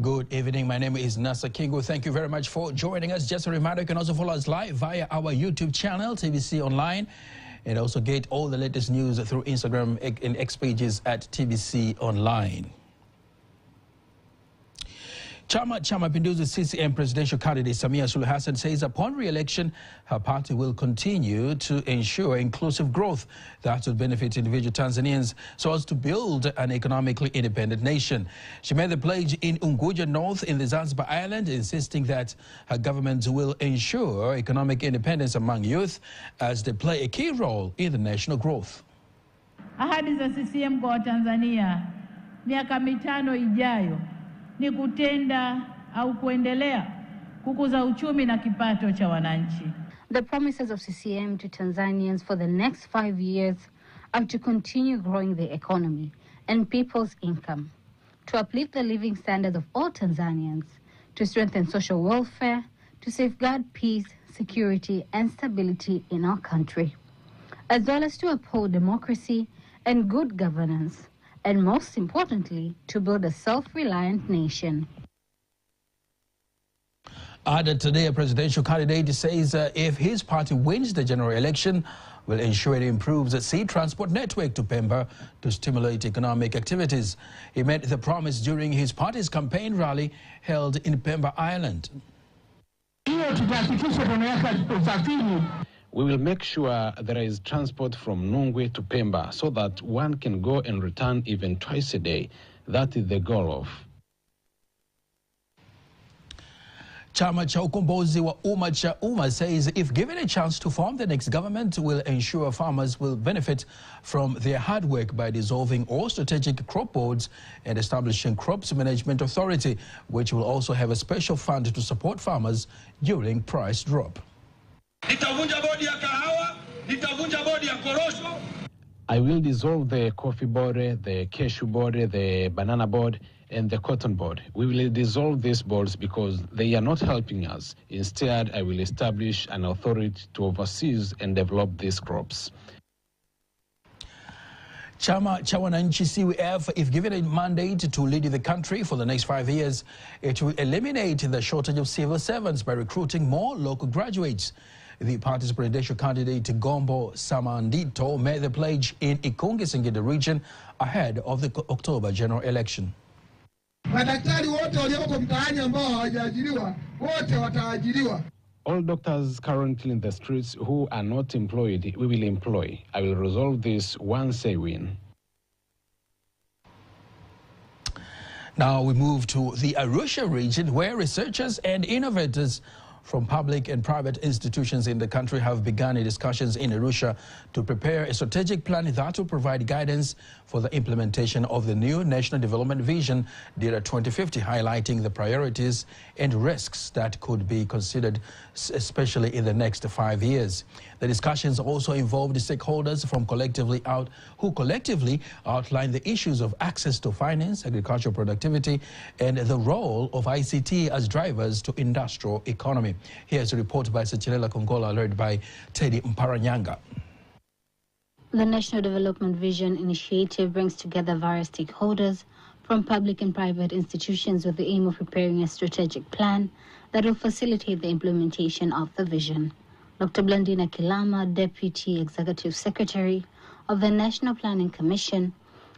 Good evening. My name is Nasa Kingu. Thank you very much for joining us. Just a reminder, you can also follow us live via our YouTube channel, TVC Online, and also get all the latest news through Instagram and X pages at TVC Online. Chama cha Mapinduzi CCM presidential candidate Samia Suluhu Hassan says upon re-election, her party will continue to ensure inclusive growth that will benefit individual Tanzanians so as to build an economically independent nation. She made the pledge in Unguja North in the Zanzibar Island, insisting that her government will ensure economic independence among youth as they play a key role in the national growth. Ahadi za CCM kwa Tanzania miaka mitano ijayo ni kutenda au kuendelea kukuza uchumi na kipato cha wananchi. The promises of CCM to Tanzanians for the next 5 years are to continue growing the economy and people's income, to uplift the living standards of all Tanzanians, to strengthen social welfare, to safeguard peace, security, and stability in our country, as well as to uphold democracy and good governance, and most importantly, to build a self-reliant nation. Added today, a presidential candidate says if his party wins the general election, will ensure it improves the sea transport network to Pemba to stimulate economic activities. He made the promise during his party's campaign rally held in Pemba Island. We will make sure there is transport from Nungwe to Pemba so that one can go and return even twice a day. That is the goal of. Chama cha Ukombozi wa Umma cha Umma says if given a chance to form the next government, will ensure farmers will benefit from their hard work by dissolving all strategic crop boards and establishing crops management authority, which will also have a special fund to support farmers during price drop. I will dissolve the coffee board, the cashew board, the banana board, and the cotton board. We will dissolve these boards because they are not helping us. Instead, I will establish an authority to oversee and develop these crops. Chama cha Wananchi CUF, if given a mandate to lead the country for the next 5 years, it will eliminate the shortage of civil servants by recruiting more local graduates. The party's presidential candidate Gombo Samandito made the pledge in Ikungi Singida region ahead of the October general election. All doctors currently in the streets who are not employed, we will employ. I will resolve this once I win. Now we move to the Arusha region, where researchers and innovators from public and private institutions in the country have begun discussions in Arusha to prepare a strategic plan that will provide guidance for the implementation of the new National Development Vision, DERA 2050, highlighting the priorities and risks that could be considered, especially in the next 5 years. The discussions also involved stakeholders from who collectively outline the issues of access to finance, agricultural productivity, and the role of ICT as drivers to industrial economy. Here's a report by Sachinela Kongola, led by Teddy Mparanyanga. The National Development Vision initiative brings together various stakeholders from public and private institutions with the aim of preparing a strategic plan that will facilitate the implementation of the vision. Dr. Blandina Kilama, Deputy Executive Secretary of the National Planning Commission,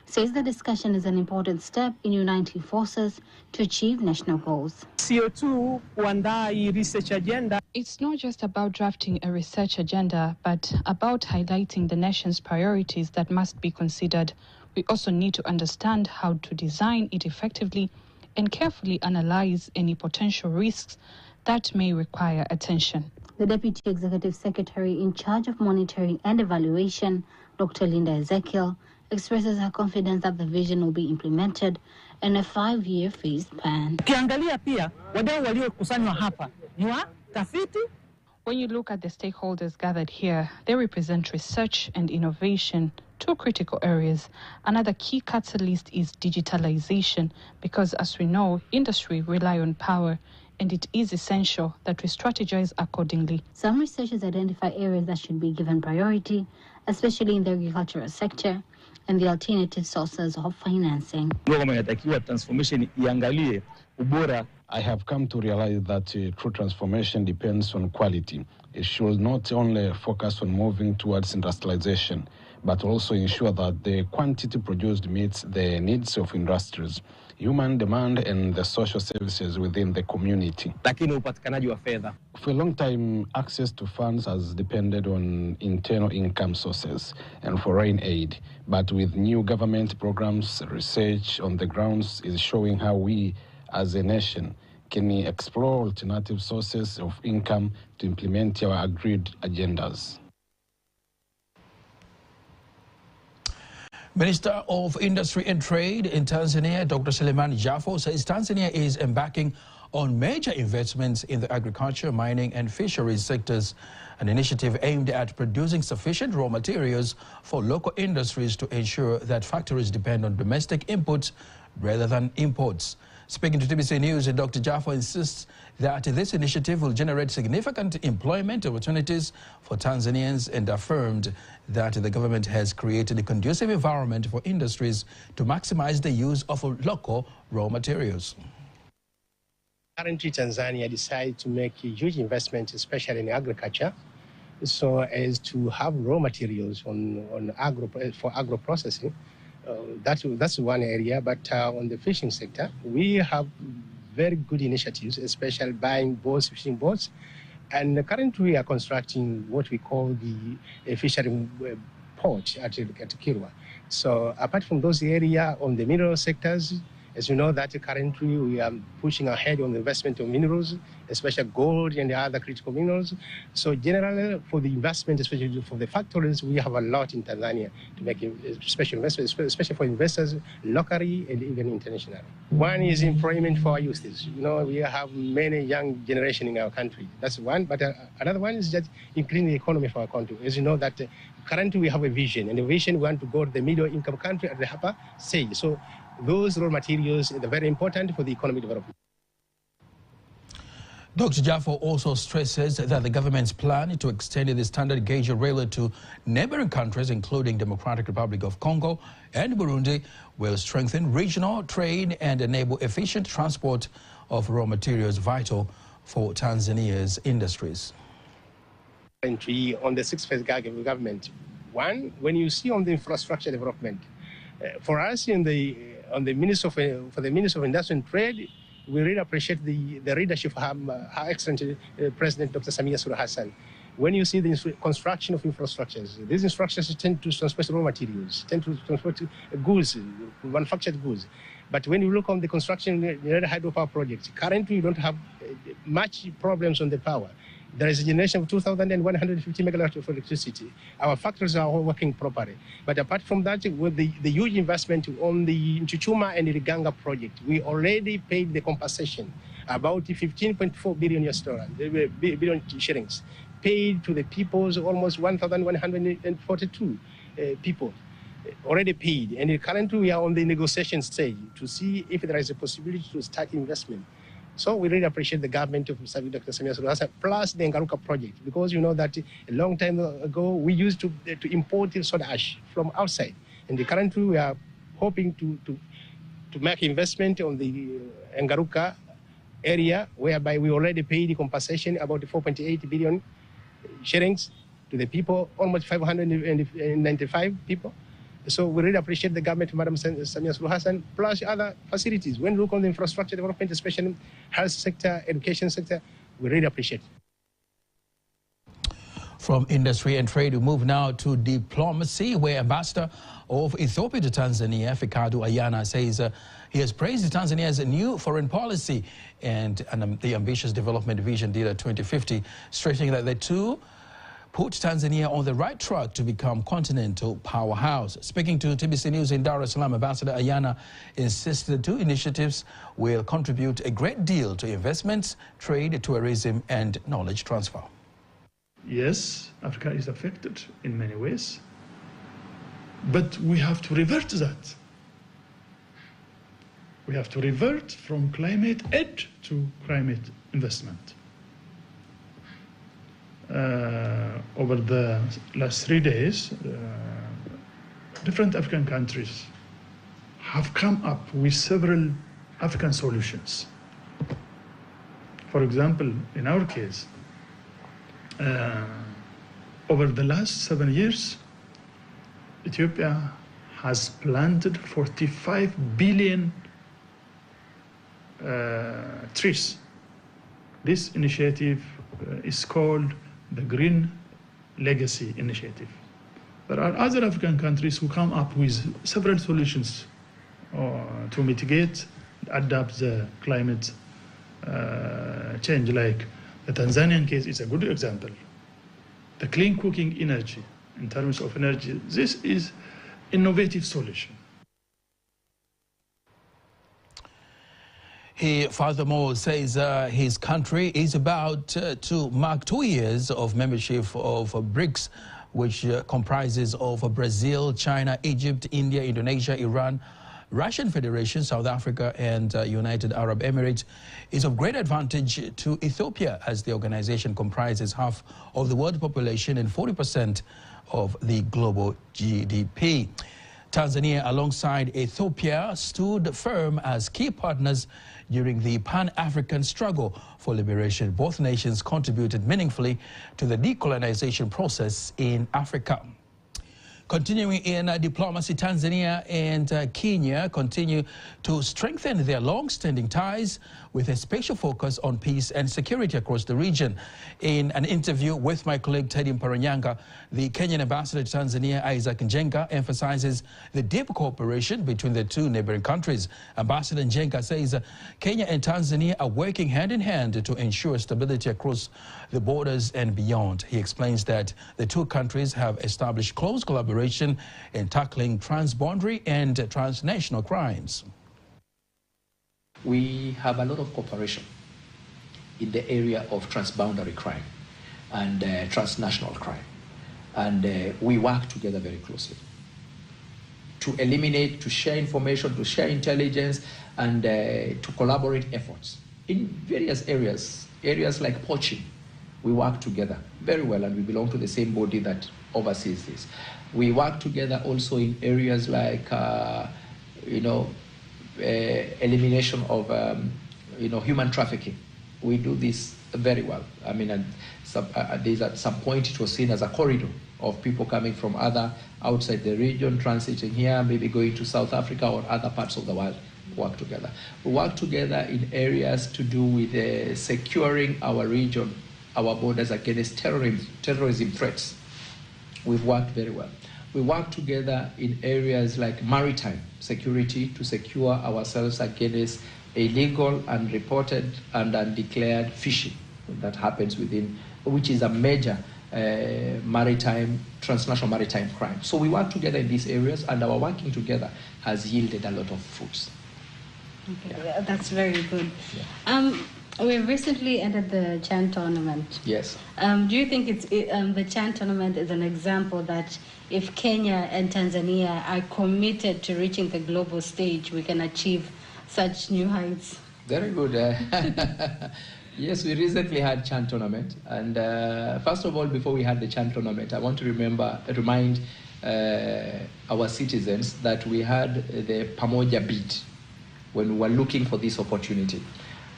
says the discussion is an important step in uniting forces to achieve national goals. CO2 kuandaa research agenda. It's not just about drafting a research agenda, but about highlighting the nation's priorities that must be considered. We also need to understand how to design it effectively and carefully analyze any potential risks that may require attention. The Deputy Executive Secretary in charge of monitoring and evaluation, Dr. Linda Ezekiel, expresses her confidence that the vision will be implemented in a 5-year phased plan. Ukiangalia pia wadau waliokusanywa hapa ni watafiti. When you look at the stakeholders gathered here, they represent research and innovation, two critical areas. Another key catalyst is digitalization, because as we know, industry rely on power, and it is essential that we strategize accordingly. Some researchers identify areas that should be given priority, especially in the agricultural sector, and the alternative sources of financing. I have come to realize that true transformation depends on quality. It should not only focus on moving towards industrialization, but also ensure that the quantity produced meets the needs of industries, human demand, and the social services within the community. For a long time, access to funds has depended on internal income sources and foreign aid. But with new government programs, research on the grounds is showing how we, as a nation, can explore alternative sources of income to implement our agreed agendas. Minister of Industry and Trade in Tanzania, Dr. Selemani Jafo, says Tanzania is embarking on major investments in the agriculture, mining and fisheries sectors, an initiative aimed at producing sufficient raw materials for local industries to ensure that factories depend on domestic inputs rather than imports. Speaking to TBC News, Dr. Jafo insists that this initiative will generate significant employment opportunities for Tanzanians and affirmed that the government has created a conducive environment for industries to maximize the use of local raw materials. Currently, Tanzania decided to make a huge investment, especially in agriculture, so as to have raw materials for agro processing. That's one area, but on the fishing sector, we have very good initiatives, especially buying boats, fishing boats, and currently we are constructing what we call the fishery port at Kilwa. So apart from those areas, on the mineral sectors, as you know, that currently we are pushing ahead on the investment of minerals, especially gold and other critical minerals. So generally, for the investment, especially for the factories, we have a lot in Tanzania to make special investments, especially for investors locally and even internationally. One is employment for our youth. You know, we have many young generation in our country. That's one. But another one is just increasing the economy for our country. As you know, that currently we have a vision, and the vision we want to go to the middle-income country at the upper stage. So those raw materials are very important for the economic development. Dr. Jafo also stresses that the government's plan to extend the standard gauge railway to neighboring countries, including Democratic Republic of Congo and Burundi, will strengthen regional trade and enable efficient transport of raw materials vital for Tanzania's industries. On the sixth-phase government, one, when you see on the infrastructure development, for us for the Minister of Industry and Trade, we really appreciate the leadership of our excellent President Dr. Samia Suluhu Hassan. When you see the construction of infrastructures, these infrastructures tend to transport raw materials, tend to transport goods, manufactured goods. But when you look on the construction of the hydropower projects, currently we don't have much problems on the power. There is a generation of 2,150 megawatts of electricity. Our factories are all working properly. But apart from that, with the huge investment on the Chuchuma and the Liganga project, we already paid the compensation, about 15.4 billion shillings, paid to the peoples, almost 1,142 people already paid. And currently we are on the negotiation stage to see if there is a possibility to start investment. So we really appreciate the government of Dr. Samia Suluhu Hassan plus the Ngaruka project, because you know that a long time ago we used to import soda ash from outside, and currently we are hoping to make investment on the Ngaruka area, whereby we already paid the compensation about 4.8 billion shillings to the people, almost 595 people. So we really appreciate the government of Madam Samia Suluhu Hassan, plus other facilities. When we look on the infrastructure development, especially health sector, education sector, we really appreciate it. From industry and trade, we move now to diplomacy, where Ambassador of Ethiopia to Tanzania, Fikadu Ayana, says he has praised Tanzania's new foreign policy and the ambitious development vision DIDA 2050, stressing that the two put Tanzania on the right track to become continental powerhouse. Speaking to TBC News in Dar es Salaam, Ambassador Ayana insisted the two initiatives will contribute a great deal to investments, trade, tourism, and knowledge transfer. Yes, Africa is affected in many ways, but we have to revert that. We have to revert from climate aid to climate investment. Over the last 3 days, different African countries have come up with several African solutions. For example, in our case, over the last 7 years, Ethiopia has planted 45 billion trees. This initiative is called the Green Legacy Initiative. There are other African countries who come up with several solutions to mitigate, adapt the climate change. Like the Tanzanian case is a good example. The clean cooking energy, in terms of energy, this is innovative solution. He furthermore says his country is about to mark 2 years of membership of BRICS, which comprises of Brazil, China, Egypt, India, Indonesia, Iran, Russian Federation, South Africa, and United Arab Emirates, is of great advantage to Ethiopia, as the organization comprises half of the world population and 40% of the global GDP. Tanzania, alongside Ethiopia, stood firm as key partners during the Pan-African struggle for liberation. Both nations contributed meaningfully to the decolonization process in Africa. Continuing in diplomacy, Tanzania and Kenya continue to strengthen their long-standing ties with a special focus on peace and security across the region. In an interview with my colleague Teddy Mparanyanga, the Kenyan ambassador to Tanzania, Isaac Njenga, emphasizes the deep cooperation between the two neighboring countries. Ambassador Njenga says Kenya and Tanzania are working hand in hand to ensure stability across the borders and beyond. He explains that the two countries have established close collaboration in tackling transboundary and transnational crimes. We have a lot of cooperation in the area of transboundary crime and transnational crime. And we work together very closely to eliminate, to share information, to share intelligence, and to collaborate efforts in various areas. Areas like poaching, we work together very well, and we belong to the same body that oversees this. We work together also in areas like, elimination of, human trafficking. We do this very well. I mean, at some point it was seen as a corridor of people coming from outside the region, transiting here, maybe going to South Africa or other parts of the world. Work together. We work together in areas to do with securing our region, our borders against terrorism threats. We've worked very well. We work together in areas like maritime security to secure ourselves against illegal, unreported, and undeclared fishing that happens within, which is a major transnational maritime crime. So we work together in these areas, and our working together has yielded a lot of fruits. Okay, yeah. That's very good. Yeah. We've recently entered the CHAN tournament. Yes. Do you think the CHAN tournament is an example that if Kenya and Tanzania are committed to reaching the global stage, we can achieve such new heights? Very good. Yes, we recently had CHAN tournament. And first of all, before we had the CHAN tournament, I want to remind our citizens that we had the Pamoja bid when we were looking for this opportunity.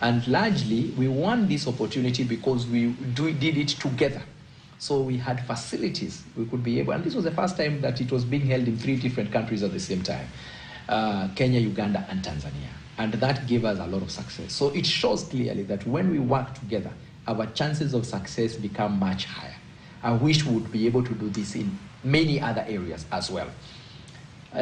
And largely, we won this opportunity because we did it together. So we had facilities. We could be able, and this was the first time that it was being held in 3 different countries at the same time, Kenya, Uganda, and Tanzania. And that gave us a lot of success. So it shows clearly that when we work together, our chances of success become much higher. I wish we would be able to do this in many other areas as well.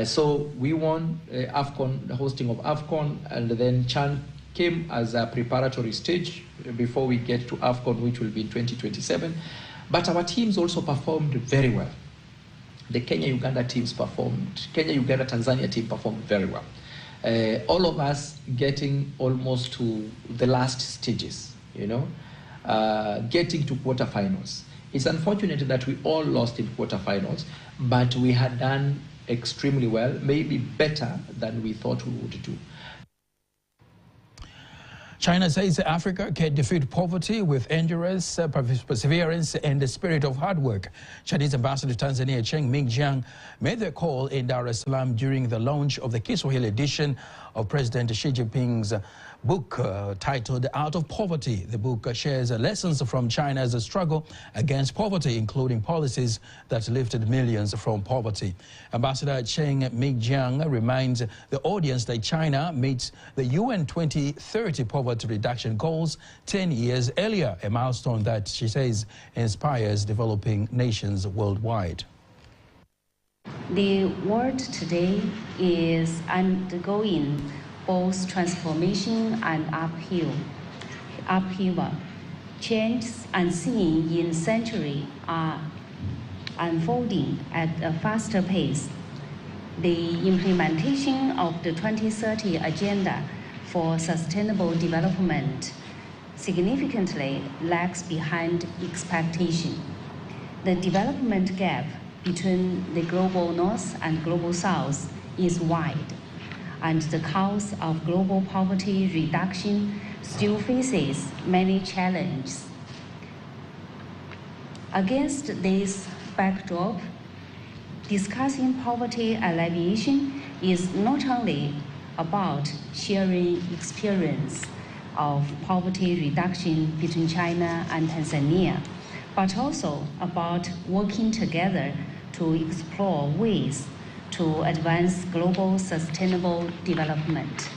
So we won AFCON, the hosting of AFCON, and then CHAN came as a preparatory stage before we get to AFCON, which will be in 2027. But our teams also performed very well. The Kenya-Uganda teams performed, Kenya-Uganda-Tanzania team performed very well. All of us getting almost to the last stages, getting to quarterfinals. It's unfortunate that we all lost in quarterfinals, but we had done extremely well, maybe better than we thought we would do. China says Africa can defeat poverty with endurance, perseverance, and the spirit of hard work. Chinese Ambassador to Tanzania Cheng Mingjiang made the call in Dar es Salaam during the launch of the Kiswahili edition of President Xi Jinping's book titled Out of Poverty. The book shares lessons from China's struggle against poverty, including policies that lifted millions from poverty. Ambassador Cheng Mingjiang reminds the audience that China meets the UN 2030 poverty reduction goals 10 years earlier, a milestone that she says inspires developing nations worldwide. The world today is undergoing both transformation and upheaval. Changes unseen in centuries are unfolding at a faster pace. The implementation of the 2030 Agenda for Sustainable Development significantly lags behind expectation. The development gap between the global north and global south is wide, and the cause of global poverty reduction still faces many challenges. Against this backdrop, discussing poverty alleviation is not only about sharing experience of poverty reduction between China and Tanzania, but also about working together to explore ways to advance global sustainable development.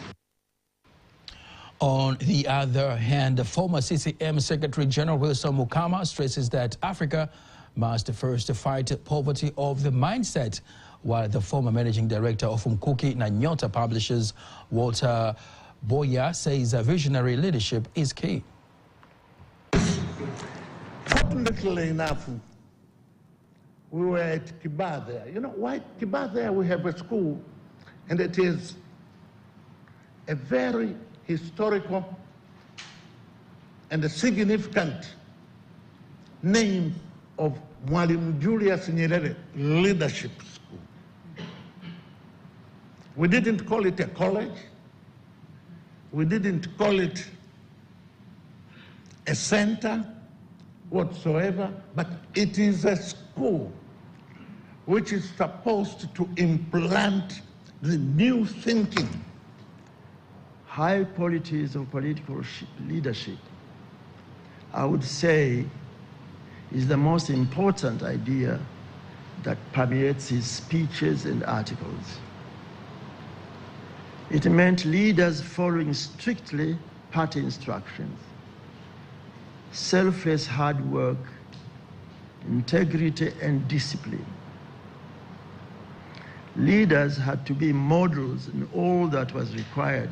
On the other hand, the former CCM Secretary General Wilson Mukama stresses that Africa must first fight poverty of the mindset, while the former managing director of Mkuki na Nyota Publishers, Walter Boya, says visionary leadership is key. Fortunately enough, we were at Kiba there. You know why Kiba there? We have a school, and it is a very historical and a significant name of Mwalimu Julius Nyerere Leadership School. We didn't call it a college. We didn't call it a center whatsoever, but it is a school which is supposed to implant the new thinking. High qualities of political leadership, I would say, is the most important idea that permeates his speeches and articles. It meant leaders following strictly party instructions, selfless hard work, integrity, and discipline. Leaders had to be models in all that was required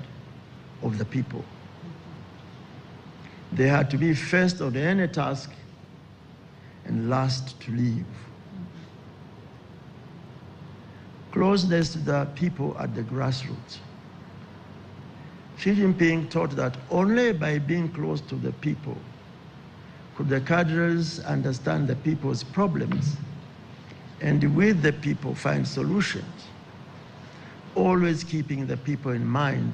of the people. They had to be first on any task and last to leave. Closeness to the people at the grassroots. Xi Jinping taught that only by being close to the people could the cadres understand the people's problems and with the people find solutions, always keeping the people in mind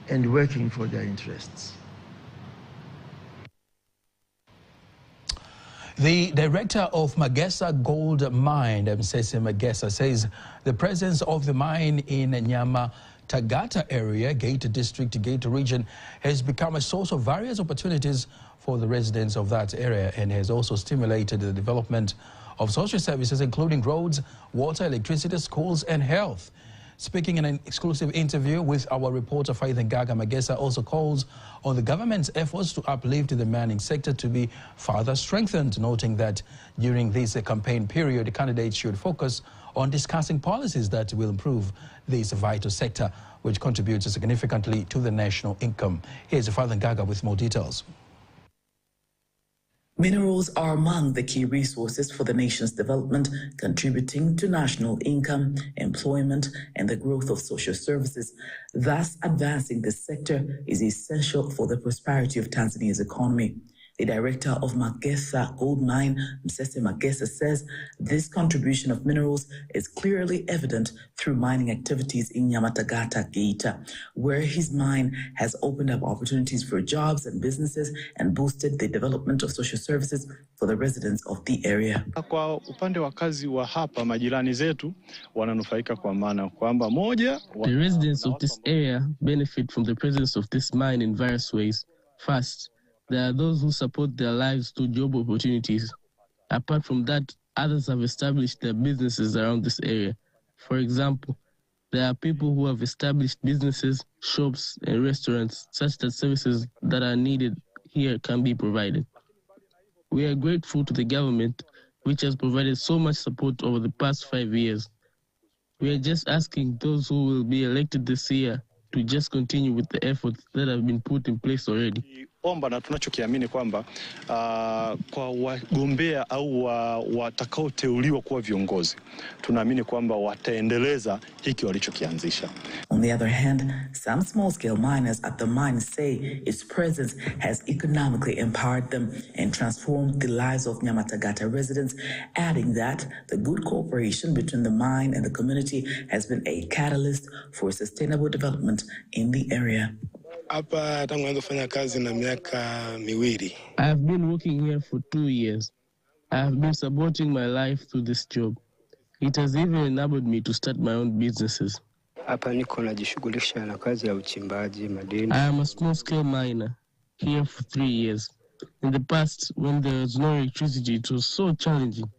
and working for their interests. The director of Magesa Gold Mine, Msese Magesa, says the presence of the mine in Nyamata area, Gate District, Gate Region, has become a source of various opportunities for the residents of that area and has also stimulated the development of social services, including roads, water, electricity, schools, and health. Speaking in an exclusive interview with our reporter Faith Ngaga, Magesa also calls on the government's efforts to uplift the mining sector to be further strengthened, noting that during this campaign period, candidates should focus on discussing policies that will improve this vital sector, which contributes significantly to the national income. Here's Faith Ngaga with more details. Minerals are among the key resources for the nation's development, contributing to national income, employment, and the growth of social services. Thus, advancing this sector is essential for the prosperity of Tanzania's economy. The The director of Magesa Gold Mine, Msese Magesa, says this contribution of minerals is clearly evident through mining activities in Nyamatagata, Geita, where his mine has opened up opportunities for jobs and businesses and boosted the development of social services for the residents of the area. Kwa upande wa kazi wa hapa, majirani zetu wananufaika kwa maana kwamba moja, the residents of this area benefit from the presence of this mine in various ways. First, there are those who support their lives through job opportunities. Apart from that, others have established their businesses around this area. For example, there are people who have established businesses, shops, and restaurants such that services that are needed here can be provided. We are grateful to the government, which has provided so much support over the past 5 years. We are just asking those who will be elected this year to just continue with the efforts that have been put in place already. Omba na tunachokiamini kwamba kwa wagombea au watakaoteuliwa kuwa viongozi, tunaamini kwamba wataendeleza hiki walichokianzisha. On the other hand, some small-scale miners at the mine say its presence has economically empowered them and transformed the lives of Nyamatagata residents, adding that the good cooperation between the mine and the community has been a catalyst for sustainable development in the area. I have been working here for 2 years. I have been supporting my life through this job. It has even enabled me to start my own businesses. I am a small-scale miner here for 3 years. In the past, when there was no electricity, it was so challenging.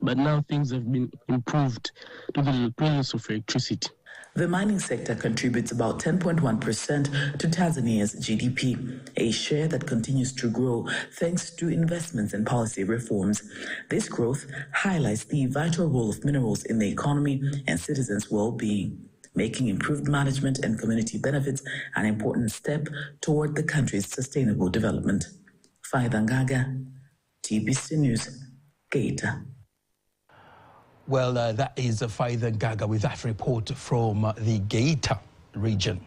But now things have been improved to the presence of electricity. The mining sector contributes about 10.1% to Tanzania's GDP, a share that continues to grow thanks to investments and policy reforms. This growth highlights the vital role of minerals in the economy and citizens' well-being, making improved management and community benefits an important step toward the country's sustainable development. Faida Ngaga, TBC News, Geita. Well, that is Faida Ngaga with that report from the Geita region.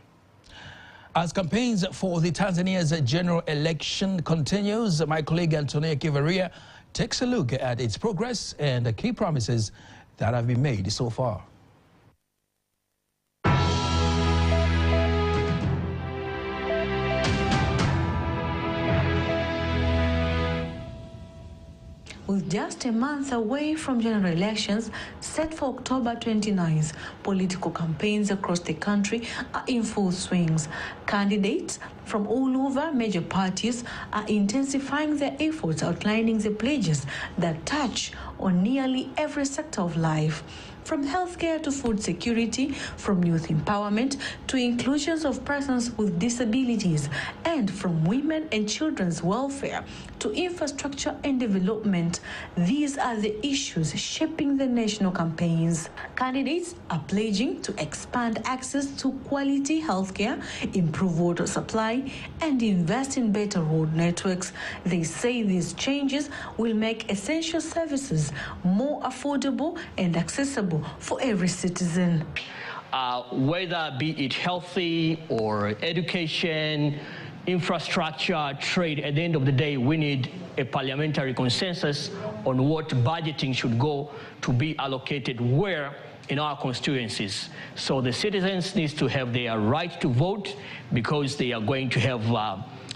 As campaigns for the Tanzania's general election continues, my colleague Antonia Kivaria takes a look at its progress and the key promises that have been made so far. With just a month away from general elections set for October 29th, political campaigns across the country are in full swings. Candidates from all over major parties are intensifying their efforts, outlining the pledges that touch on nearly every sector of life. From healthcare to food security, from youth empowerment to inclusions of persons with disabilities, and from women and children's welfare to infrastructure and development, these are the issues shaping the national campaigns. Candidates are pledging to expand access to quality healthcare, improve water supply, and invest in better road networks. They say these changes will make essential services more affordable and accessible for every citizen. Whether be it healthy or education, infrastructure, trade, at the end of the day, we need a parliamentary consensus on what budgeting should go to be allocated where in our constituencies. So the citizens need to have their right to vote because they are going to have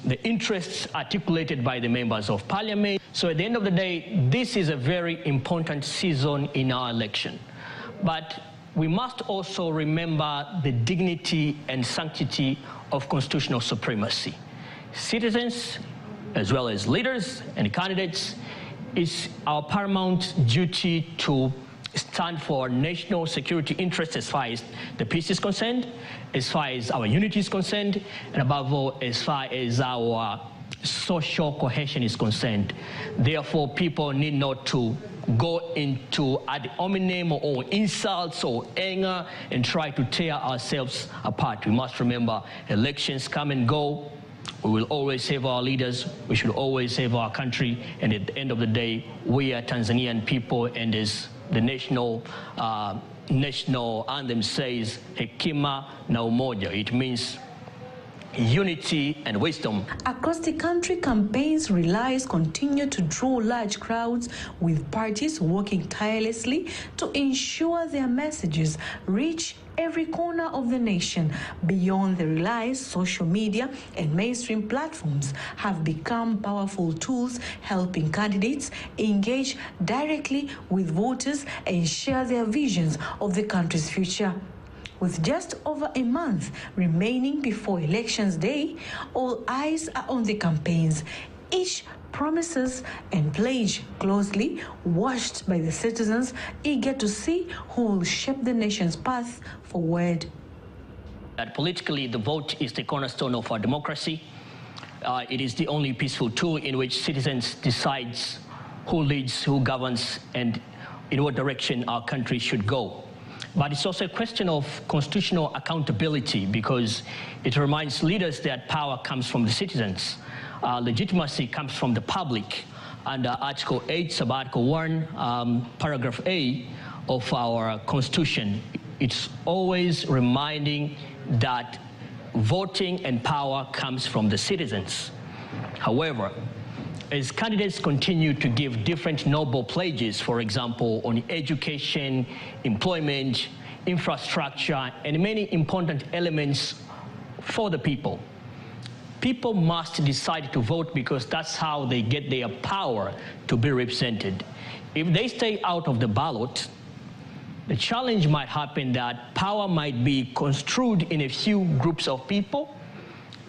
the interests articulated by the members of parliament. So at the end of the day, this is a very important season in our election. But we must also remember the dignity and sanctity of constitutional supremacy. Citizens, as well as leaders and candidates, it's our paramount duty to stand for national security interests as far as the peace is concerned, as far as our unity is concerned, and above all, as far as our social cohesion is concerned. Therefore, people need not to go into ad hominem or insults or anger and try to tear ourselves apart. We must remember elections come and go. We will always save our leaders. We should always save our country. And at the end of the day, we are Tanzanian people, and as the national anthem says, Hekima na Umoja. It means unity, and wisdom. Across the country, campaigns rallies continue to draw large crowds, with parties working tirelessly to ensure their messages reach every corner of the nation. Beyond the rallies, social media and mainstream platforms have become powerful tools helping candidates engage directly with voters and share their visions of the country's future. With just over a month remaining before Elections Day, all eyes are on the campaigns. Each promises and pledge closely watched by the citizens eager to see who will shape the nation's path forward. That politically, the vote is the cornerstone of our democracy. It is the only peaceful tool in which citizens decide who leads, who governs, and in what direction our country should go. But it's also a question of constitutional accountability, because it reminds leaders that power comes from the citizens. Legitimacy comes from the public. Under Article 8, Sub-Article 1, Paragraph A of our Constitution, it's always reminding that voting and power comes from the citizens. However, as candidates continue to give different noble pledges, for example, on education, employment, infrastructure, and many important elements for the people, people must decide to vote, because that's how they get their power to be represented. If they stay out of the ballot, the challenge might happen that power might be construed in a few groups of people.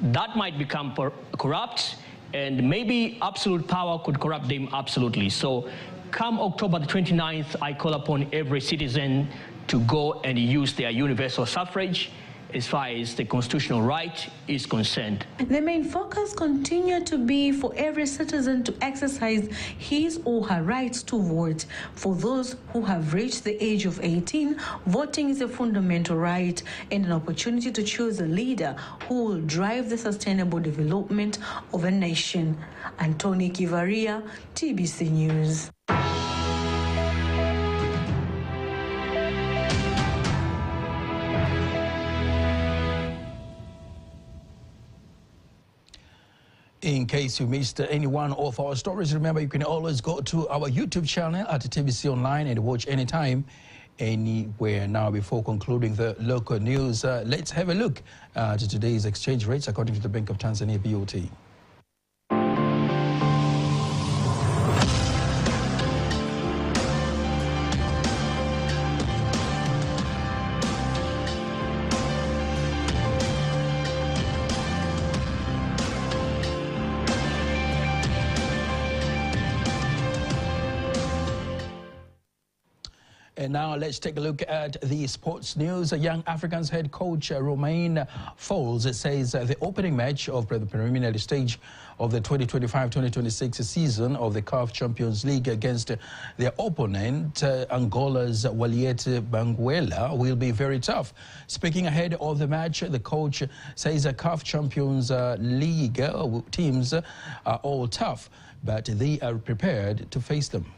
That might become corrupt, and maybe absolute power could corrupt them absolutely. So come October the 29th, I call upon every citizen to go and use their universal suffrage as far as the constitutional right is concerned. The main focus continues to be for every citizen to exercise his or her rights to vote. For those who have reached the age of 18, voting is a fundamental right and an opportunity to choose a leader who will drive the sustainable development of a nation. Antoni Kivaria, TBC News. In case you missed any one of our stories, remember you can always go to our YouTube channel at TBC Online and watch anytime, anywhere. Now, before concluding the local news, let's have a look at today's exchange rates according to the Bank of Tanzania, BOT. And now let's take a look at the sports news. Young Africans head coach Romain Folz says the opening match of the preliminary stage of the 2025-2026 season of the CAF Champions League against their opponent, Angola's Waliete Banguela, will be very tough. Speaking ahead of the match, the coach says the CAF Champions League teams are all tough, but they are prepared to face them.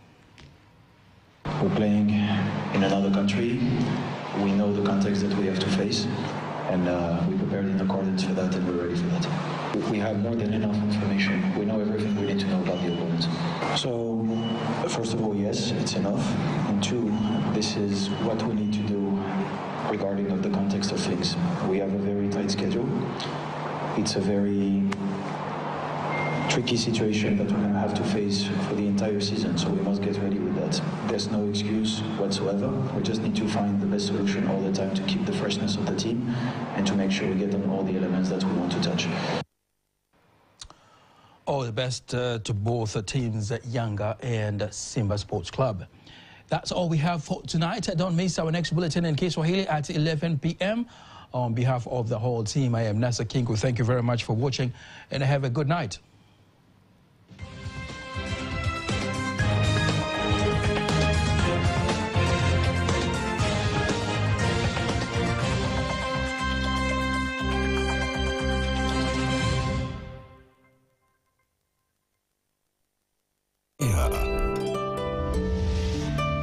We're playing in another country. We know the context that we have to face, and we prepared in accordance for that, and we're ready for that. We have more than enough information. We know everything we need to know about the opponents. So, first of all, yes, it's enough. And two, this is what we need to do regarding the context of things. We have a very tight schedule. It's a very tricky situation that we're going to have to face for the entire season, so we must get ready with that. There's no excuse whatsoever. We just need to find the best solution all the time to keep the freshness of the team and to make sure we get on all the elements that we want to touch. All the best to both teams, Yanga and Simba Sports Club. That's all we have for tonight. Don't miss our next bulletin in Kiswahili at 11 p.m. On behalf of the whole team, I am Nasa Kingu. Thank you very much for watching, and have a good night.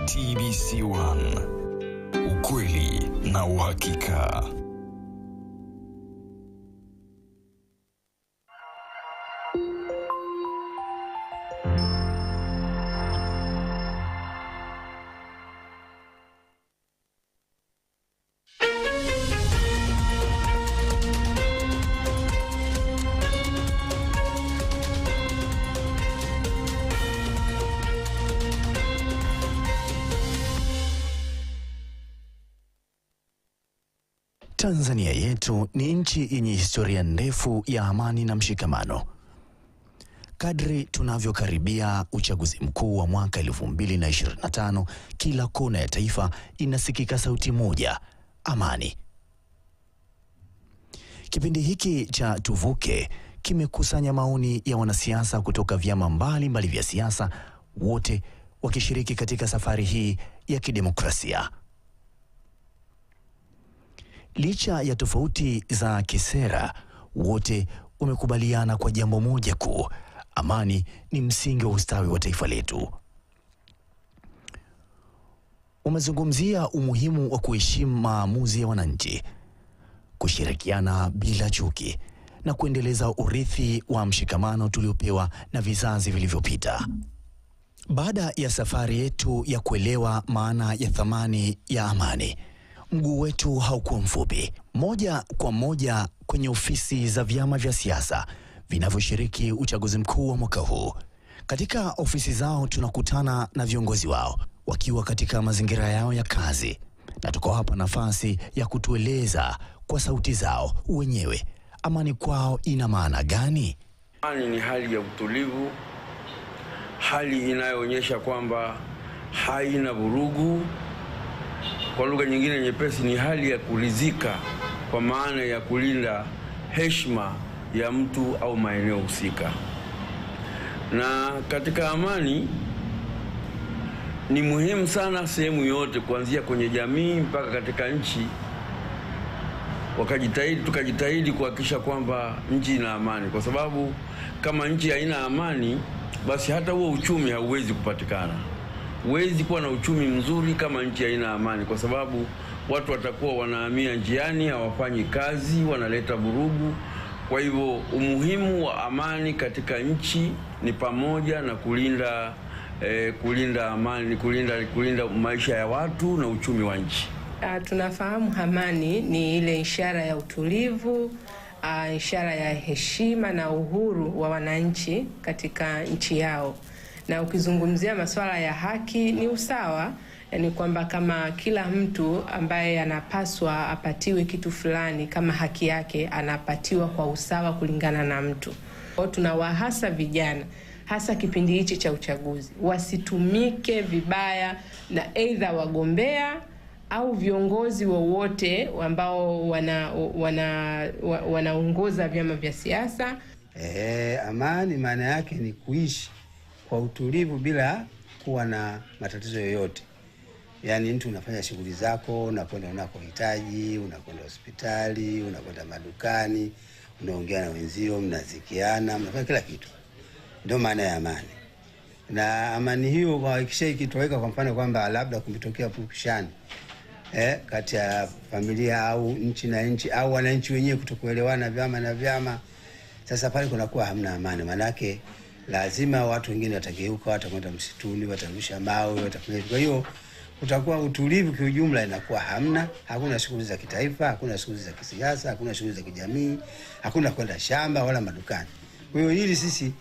TBC1, ukweli na uhakika. Tanzania yetu ni nchi yenye historia ndefu ya amani na mshikamano. Kadri tunavyokaribia uchaguzi mkuu wa mwaka 2025, kila kona ya taifa inasikika sauti moja: amani. Kipindi hiki cha Tuvuke kimekusanya maoni ya wanasiasa kutoka vyama mbalimbali vya siasa, wote wakishiriki katika safari hii ya kidemokrasia. Licha ya tofauti za kisera, wote wamekubaliana kwa jambo moja kuu: amani ni msingi wa ustawi wa taifa letu. Umezungumzia umuhimu wa kuheshimu maamuzi ya wananchi, kushirikiana bila chuki na kuendeleza urithi wa mshikamano tuliopewa na vizazi vilivyopita. Baada ya safari yetu ya kuelewa maana ya thamani ya amani, mguu wetu haukuwa mfupi. Moja kwa moja kwenye ofisi za vyama vya siasa vinavyoshiriki uchaguzi mkuu wa mwaka huu. Katika ofisi zao tunakutana na viongozi wao wakiwa katika mazingira yao ya kazi, na tuko hapa nafasi ya kutueleza kwa sauti zao wenyewe amani kwao ina maana gani. Amani ni hali ya utulivu, hali inayoonyesha kwamba haina vurugu. Kwa lugha nyingine nyepesi, ni hali ya kuridhika, kwa maana ya kulinda heshima ya mtu au maeneo husika. Na katika amani ni muhimu sana sehemu yote, kuanzia kwenye jamii mpaka katika nchi, tukajitahidi kuhakikisha kwamba nchi ina amani, kwa sababu kama nchi haina amani, basi hata huo uchumi hauwezi kupatikana. Huwezi kuwa na uchumi mzuri kama nchi haina amani, kwa sababu watu watakuwa wanahamia njiani, hawafanyi kazi, wanaleta vurugu. Kwa hivyo umuhimu wa amani katika nchi ni pamoja na kulinda amani, kulinda maisha ya watu na uchumi wa nchi. Tunafahamu amani ni ile ishara ya utulivu, ishara ya heshima na uhuru wa wananchi katika nchi yao. Na ukizungumzia masuala ya haki ni usawa, yani kwamba kama kila mtu ambaye anapaswa apatiwe kitu fulani kama haki yake, anapatiwa kwa usawa kulingana na mtu. Kwa tunawahasa vijana, hasa kipindi hichi cha uchaguzi, wasitumike vibaya na aidha wagombea au viongozi wowote ambao wanaongoza vyama vya siasa. Amani maana yake ni kuishi kwa utulivu bila kuwa na matatizo yoyote. Yaani mtu unafanya shughuli zako, unakwenda unakohitaji, unakwenda hospitali, unakwenda madukani, unaongea na wenzio, mnazikiana, mnafanya kila kitu. Ndio maana ya amani. Na amani hiyo hakikisha ikitoweka, kwa mfano kwamba labda kumetokea purukushani kati ya familia au nchi na nchi, au wananchi wenyewe kutokuelewana, vyama na vyama, sasa pale kunakuwa hamna amani. Manake lazima watu wengine watageuka, watakwenda msituni, watarusha mawe, watafanya. Kwa hiyo utakuwa utulivu kwa ujumla inakuwa hamna. Hakuna shughuli za kitaifa, hakuna shughuli za kisiasa, hakuna shughuli za kijamii, hakuna kwenda shamba wala madukani. Kwa hiyo hili sisi